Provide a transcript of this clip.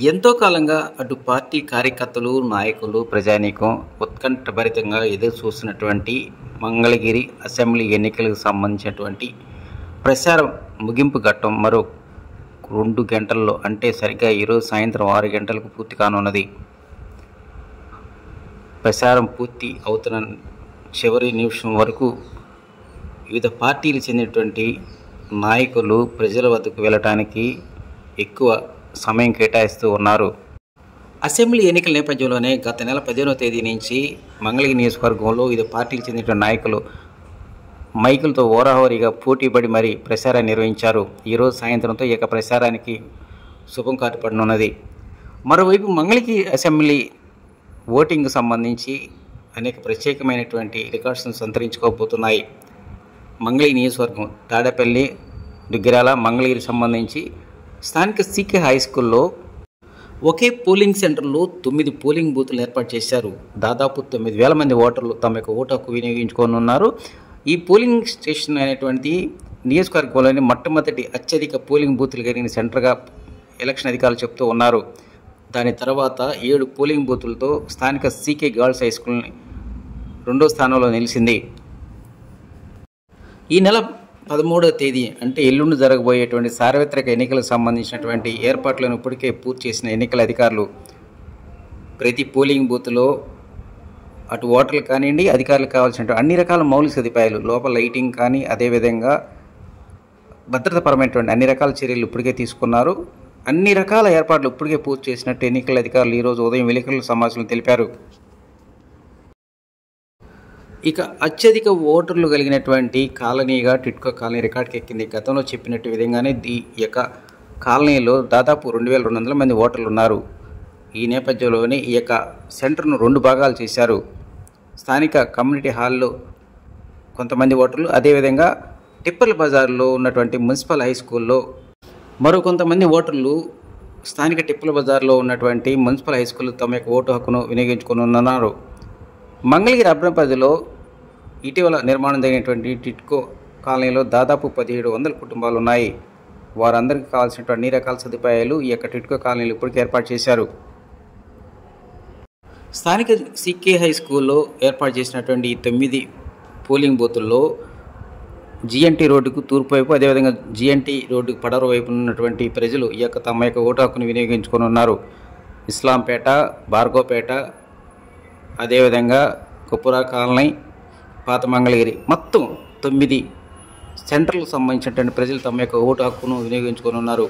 ఎంతో కాలంగా అటు పార్టీ కార్యకర్తలు, నాయకులు, ప్రజానీకం ఉత్కంఠభరితంగా ఎదురు చూస్తున్నటువంటి మంగళగిరి అసెంబ్లీ ఎన్నికలకు సంబంధించినటువంటి ప్రచారం ముగింపు ఘట్టం మరో 2 గంటల్లో, అంటే సరిగ్గా ఈరోజు సాయంత్రం 6 గంటలకు పూర్తి కానున్నది. ప్రచారం పూర్తి అవుతున్న చివరి నిమిషం వరకు వివిధ పార్టీలు చెందినటువంటి నాయకులు ప్రజల వద్దకు వెళ్ళటానికి ఎక్కువ సమయం కేటాయిస్తూ ఉన్నారు. అసెంబ్లీ ఎన్నికల నేపథ్యంలోనే గత నెల 15వ తేదీ నుంచి మంగళగిరి నియోజకవర్గంలో వివిధ పార్టీలు చెందిన నాయకులు మైకులతో హోరాహోరీగా పోటీపడి మరీ ప్రచారాన్ని నిర్వహించారు. ఈరోజు సాయంత్రంతో ఇక ప్రచారానికి శుభం కాటుపడనున్నది. మరోవైపు మంగళగిరి అసెంబ్లీ ఓటింగ్కు సంబంధించి అనేక ప్రత్యేకమైనటువంటి రికార్డ్స్ను సంతరించుకోబోతున్నాయి. మంగళగిరి నియోజకవర్గం తాడేపల్లి, దుగ్గిరాల, మంగళగిరి సంబంధించి స్థానిక సీకే హై స్కూల్లో ఒకే పోలింగ్ సెంటర్లో 9 పోలింగ్ బూతులు ఏర్పాటు చేశారు. దాదాపు 9,000 మంది ఓటర్లు తమ యొక్క ఓటు హక్కు వినియోగించుకోనున్నారు. ఈ పోలింగ్ స్టేషన్ అనేటువంటి నియోజకవర్గంలోని మొట్టమొదటి అత్యధిక పోలింగ్ బూతులు కలిగిన సెంటర్గా ఎలక్షన్ అధికారులు చెప్తూ ఉన్నారు. దాని తర్వాత 7 పోలింగ్ బూతులతో స్థానిక సీకే గర్ల్స్ హై స్కూల్ని 2వ స్థానంలో నిలిచింది. ఈ నెల 13వ తేదీ అంటే ఎల్లుండి జరగబోయేటువంటి సార్వత్రిక ఎన్నికలకు సంబంధించినటువంటి ఏర్పాట్లను ఇప్పటికే పూర్తి చేసిన ఎన్నికల అధికారులు ప్రతి పోలింగ్ బూత్లో అటు ఓటర్లు కానివ్వండి, అధికారులకు కావాల్సిన అన్ని రకాల మౌలిక సదుపాయాలు, లోపల లైటింగ్ కానీ, అదేవిధంగా భద్రతాపరమైనటువంటి అన్ని రకాల చర్యలు ఇప్పటికే తీసుకున్నారు. అన్ని రకాల ఏర్పాట్లు ఇప్పటికే పూర్తి చేసినట్టు ఎన్నికల అధికారులు ఈరోజు ఉదయం విలేకరుల సమావేశంలో తెలిపారు. ఇక అత్యధిక ఓటర్లు కలిగినటువంటి కాలనీగా టిట్కో కాలనీ రికార్డుకి ఎక్కింది. గతంలో చెప్పినట్టు విధంగానే ఈ యొక్క కాలనీలో దాదాపు 2,200 మంది ఓటర్లు ఉన్నారు. ఈ నేపథ్యంలోనే ఈ యొక్క సెంటర్ను 2 భాగాలు చేశారు. స్థానిక కమ్యూనిటీ హాల్లో కొంతమంది ఓటర్లు, అదేవిధంగా టిప్పర్ల బజార్లో ఉన్నటువంటి మున్సిపల్ హై స్కూల్లో మరో కొంతమంది ఓటర్లు స్థానిక టిప్పర్ల బజార్లో ఉన్నటువంటి మున్సిపల్ హై స్కూల్లో తమ యొక్క ఓటు హక్కును వినియోగించుకోనున్నారు. మంగళగిరి అర్బన్ పరిధిలో ఇటీవల నిర్మాణం జరిగినటువంటి టిట్కో కాలనీలో దాదాపు 1,700 కుటుంబాలు ఉన్నాయి. వారందరికీ కావాల్సినటువంటి అన్ని రకాల సదుపాయాలు ఈ యొక్క టిట్కో కాలనీలు ఇప్పటికే ఏర్పాటు చేశారు. స్థానిక సీకే హై స్కూల్లో ఏర్పాటు చేసినటువంటి 9 పోలింగ్ బూతుల్లో జిఎన్టీ రోడ్డుకు తూర్పు వైపు, అదేవిధంగా జిఎన్టీ రోడ్డుకు పడవ వైపు ఉన్నటువంటి ప్రజలు ఈ యొక్క తమ యొక్క ఓటు హక్కును వినియోగించుకొని ఇస్లాంపేట, భార్గవపేట, అదేవిధంగా కుప్పురా కాలనీ, పాత మంగళగిరి, మొత్తం 9 సెంటర్లకు సంబంధించినటువంటి ప్రజలు తమ యొక్క ఓటు హక్కును వినియోగించుకొని ఉన్నారు.